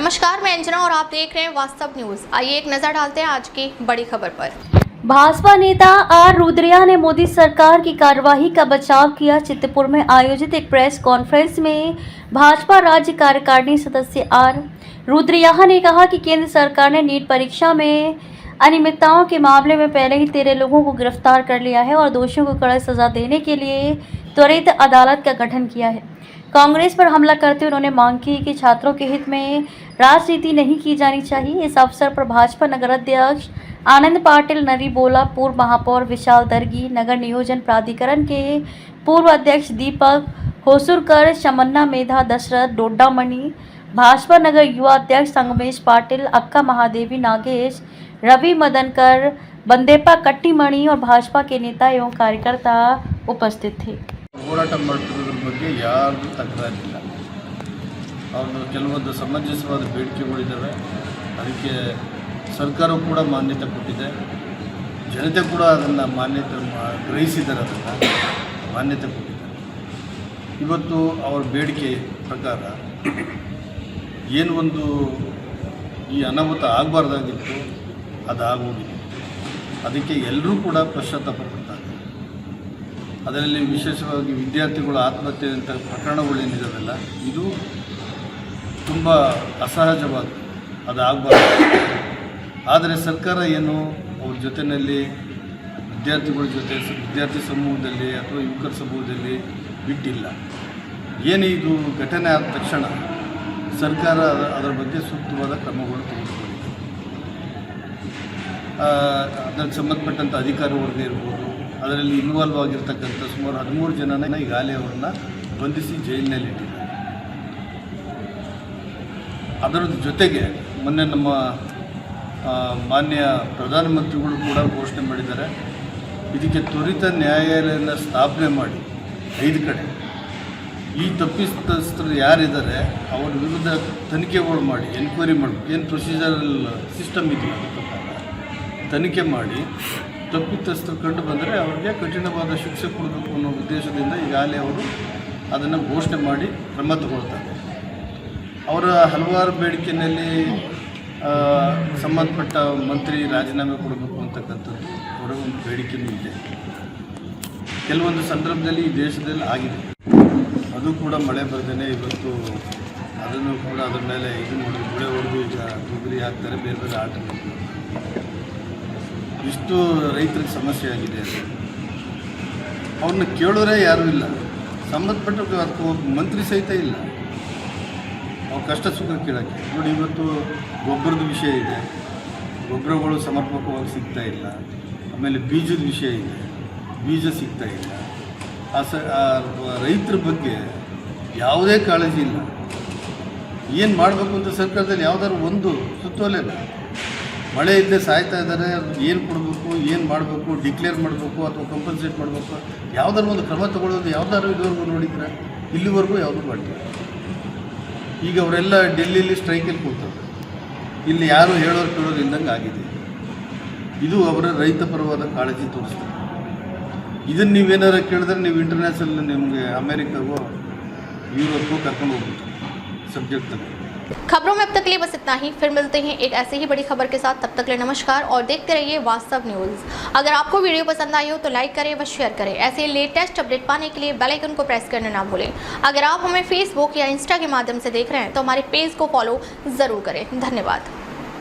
नमस्कार, मैं अंजना और आप देख रहे हैं वास्तव न्यूज। आइए एक नजर डालते हैं आज की बड़ी खबर पर। भाजपा नेता आर रुद्रया ने मोदी सरकार की कार्यवाही का बचाव किया। चित्रपुर में आयोजित एक प्रेस कॉन्फ्रेंस में भाजपा राज्य कार्यकारिणी सदस्य आर रुद्रया ने कहा कि केंद्र सरकार ने नीट परीक्षा में अनियमितताओं के मामले में पहले ही 13 लोगों को गिरफ्तार कर लिया है और दोषियों को कड़ी सजा देने के लिए त्वरित अदालत का गठन किया है। कांग्रेस पर हमला करते हुए उन्होंने मांग की कि छात्रों के हित में राजनीति नहीं की जानी चाहिए। इस अवसर पर भाजपा नगर अध्यक्ष आनंद पाटिल नरीबोला, पूर्व महापौर विशाल दर्गी, नगर नियोजन प्राधिकरण के पूर्व अध्यक्ष दीपक होसुरकर, शमन्ना मेधा, दशरथ डोडामणि, भाजपा नगर युवा अध्यक्ष संगमेश पाटिल, अक्का महादेवी, नागेश, रवि मदनकर, बंदेपा कट्टीमणि और भाजपा के नेता एवं कार्यकर्ता उपस्थित थे। ಹೋರಾಟ ಮಾಡ್ತಿರೋದ್ರ ಬಗ್ಗೆ ಯಾರಿಗೂ ತಕರಾರಿಲ್ಲ। ಅವರು ಕೆಲವೊಂದು ಸಮಂಜಸವಾದ ಬೇಡಿಕೆಗಳಿದ್ದಾವೆ, ಅದಕ್ಕೆ ಸರ್ಕಾರವು ಕೂಡ ಮಾನ್ಯತೆ ಕೊಟ್ಟಿದೆ, ಜನತೆ ಕೂಡ ಅದನ್ನು ಮಾನ್ಯತೆ ಗ್ರಹಿಸಿದ್ದಾರೆ, ಅದನ್ನು ಮಾನ್ಯತೆ ಕೊಟ್ಟಿದ್ದಾರೆ। ಇವತ್ತು ಅವರ ಬೇಡಿಕೆ ಪ್ರಕಾರ ಏನು ಒಂದು ಈ ಅನಾಹುತ ಆಗಬಾರ್ದಾಗಿತ್ತು ಅದು ಆಗೋಗಿದೆ, ಅದಕ್ಕೆ ಎಲ್ಲರೂ ಕೂಡ ಪಶ್ಚಾತ್ತಾಪ ಪಡ್ತಾರೆ। ಅದರಲ್ಲಿ ವಿಶೇಷವಾಗಿ ವಿದ್ಯಾರ್ಥಿಗಳು ಆತ್ಮಹತ್ಯೆಯಂಥ ಪ್ರಕರಣಗಳೇನಿದಾವೆಲ್ಲ ಇದು ತುಂಬ ಅಸಹಜವಾದ, ಅದು ಆಗಬಾರ್ದು। ಆದರೆ ಸರ್ಕಾರ ಏನು ಅವ್ರ ಜೊತೆಯಲ್ಲಿ ವಿದ್ಯಾರ್ಥಿಗಳ ಜೊತೆ ವಿದ್ಯಾರ್ಥಿ ಸಮೂಹದಲ್ಲಿ ಅಥವಾ ಯುವಕರ ಸಮೂಹದಲ್ಲಿ ಬಿಟ್ಟಿಲ್ಲ। ಏನು ಇದು ಘಟನೆ ಆದ ತಕ್ಷಣ ಸರ್ಕಾರ ಅದರ ಬಗ್ಗೆ ಸೂಕ್ತವಾದ ಕ್ರಮಗಳು ತೆಗೆದುಕೊಂಡಿದೆ। ಅದಕ್ಕೆ ಸಂಬಂಧಪಟ್ಟಂಥ ಅಧಿಕಾರಿ ವರ್ಗ ಇರ್ಬೋದು, ಅದರಲ್ಲಿ ಇನ್ವಾಲ್ವ್ ಆಗಿರ್ತಕ್ಕಂಥ ಸುಮಾರು 13 ಜನನ ಈಗಾಗಲೇ ಅವರನ್ನು ಬಂಧಿಸಿ ಜೈಲಿನಲ್ಲಿಟ್ಟಿದ್ದಾರೆ। ಅದರ ಜೊತೆಗೆ ಮೊನ್ನೆ ನಮ್ಮ ಮಾನ್ಯ ಪ್ರಧಾನಮಂತ್ರಿಗಳು ಕೂಡ ಘೋಷಣೆ ಮಾಡಿದ್ದಾರೆ, ಇದಕ್ಕೆ ತ್ವರಿತ ನ್ಯಾಯಾಲಯನ ಸ್ಥಾಪನೆ ಮಾಡಿ 5 ಕಡೆ ಈ ತಪ್ಪಿತಸ್ಥರು ಯಾರಿದ್ದಾರೆ ಅವರ ವಿರುದ್ಧ ತನಿಖೆಗಳು ಮಾಡಿ ಎನ್ಕ್ವೈರಿ ಮಾಡಬೇಕು। ಏನು ಪ್ರೊಸೀಜರಲ್ ಸಿಸ್ಟಮ್ ಇದೆಯಲ್ಲ ಅದರ ಪ್ರಕಾರ ತನಿಖೆ ಮಾಡಿ ತಪ್ಪಿತಸ್ಥರು ಕಂಡು ಬಂದರೆ ಅವರಿಗೆ ಕಠಿಣವಾದ ಶಿಕ್ಷೆ ಕೊಡಬೇಕು ಅನ್ನೋ ಉದ್ದೇಶದಿಂದ ಈಗಾಗಲೇ ಅವರು ಅದನ್ನು ಘೋಷಣೆ ಮಾಡಿ ಕ್ರಮ ತಗೊಳ್ತಾರೆ। ಅವರ ಹಲವಾರು ಬೇಡಿಕೆಯಲ್ಲಿ ಸಂಬಂಧಪಟ್ಟ ಮಂತ್ರಿ ರಾಜೀನಾಮೆ ಕೊಡಬೇಕು ಅಂತಕ್ಕಂಥದ್ದು ಅವರ ಒಂದು ಬೇಡಿಕೆಯೂ ಇದೆ। ಕೆಲವೊಂದು ಸಂದರ್ಭದಲ್ಲಿ ಈ ದೇಶದಲ್ಲಿ ಆಗಿದೆ, ಅದು ಕೂಡ ಮಳೆ ಬರ್ದೇ ಇವತ್ತು ಅದನ್ನು ಕೂಡ ಅದರ ಮೇಲೆ ಇದು ಮಾಡಿ ಗುಳೆ ಹೊಡೆದು ಈಗ ಗುಗ್ರಿ ಹಾಕ್ತಾರೆ, ಬೇರೆ ಬೇರೆ ಆಟಗಳು, ಇಷ್ಟು ರೈತರಿಗೆ ಸಮಸ್ಯೆ ಆಗಿದೆ। ಅವ್ರನ್ನ ಕೇಳೋರೇ ಯಾರೂ ಇಲ್ಲ, ಸಂಬಂಧಪಟ್ಟ ಅದಕ್ಕೆ ಮಂತ್ರಿ ಸಹಿತ ಇಲ್ಲ ಅವ್ರ ಕಷ್ಟ ಸುಖ ಕೇಳೋಕ್ಕೆ। ನೋಡಿ ಇವತ್ತು ಗೊಬ್ಬರದ ವಿಷಯ ಇದೆ, ಗೊಬ್ಬರಗಳು ಸಮರ್ಪಕವಾಗಿ ಸಿಗ್ತಾ ಇಲ್ಲ, ಆಮೇಲೆ ಬೀಜದ ವಿಷಯ ಇದೆ, ಬೀಜ ಸಿಗ್ತಾ ಇಲ್ಲ। ರೈತರ ಬಗ್ಗೆ ಯಾವುದೇ ಕಾಳಜಿ ಇಲ್ಲ। ಏನು ಮಾಡಬೇಕು ಅಂತ ಸರ್ಕಾರದಲ್ಲಿ ಯಾವುದಾದ್ರು ಒಂದು ಸುತ್ತೋಲೆಲ್ಲ, ಮಳೆ ಇದ್ದರೆ ಸಾಯ್ತಾ ಇದ್ದಾರೆ, ಏನು ಕೊಡಬೇಕು, ಏನು ಮಾಡಬೇಕು, ಡಿಕ್ಲೇರ್ ಮಾಡಬೇಕು ಅಥವಾ ಕಂಪನ್ಸೇಟ್ ಮಾಡಬೇಕು, ಯಾವುದಾದ್ರು ಒಂದು ಕ್ರಮ ತಗೊಳ್ಳೋದು ಯಾವುದಾದ್ರು ಇದುವರೆಗೂ ನೋಡಿದರೆ ಇಲ್ಲಿವರೆಗೂ ಯಾವುದೂ ಮಾಡಿಲ್ಲ। ಈಗ ಅವರೆಲ್ಲ ಡೆಲ್ಲಿಲಿ ಸ್ಟ್ರೈಕಲ್ಲಿ ಕೂತಾರೆ, ಇಲ್ಲಿ ಯಾರು ಹೇಳೋರು ಕೇಳೋರು ಇಲ್ದಂಗೆ ಆಗಿದೆ। ಇದು ಅವರ ರೈತ ಪರವಾದ ಕಾಳಜಿ ತೋರಿಸ್ತಾರೆ। ಇದನ್ನು ನೀವೇನಾರು ಕೇಳಿದ್ರೆ ನೀವು ಇಂಟರ್ನ್ಯಾಷನಲ್ ನಿಮಗೆ ಅಮೇರಿಕಾಗೋ यूरोप ಕರ್ಕೊಂಡು ಹೋಗ್ಬಿಟ್ಟು सब्जेक्ट तक। खबरों में अब तक के लिए बस इतना ही। फिर मिलते हैं एक ऐसे ही बड़ी खबर के साथ। तब तक के लिए नमस्कार और देखते रहिए वास्तव न्यूज। अगर आपको वीडियो पसंद आई हो तो लाइक करें व शेयर करें। ऐसे लेटेस्ट अपडेट पाने के लिए बेल आइकन को प्रेस करना ना भूलें। अगर आप हमें फेसबुक या इंस्टा के माध्यम से देख रहे हैं तो हमारे पेज को फॉलो जरूर करें। धन्यवाद।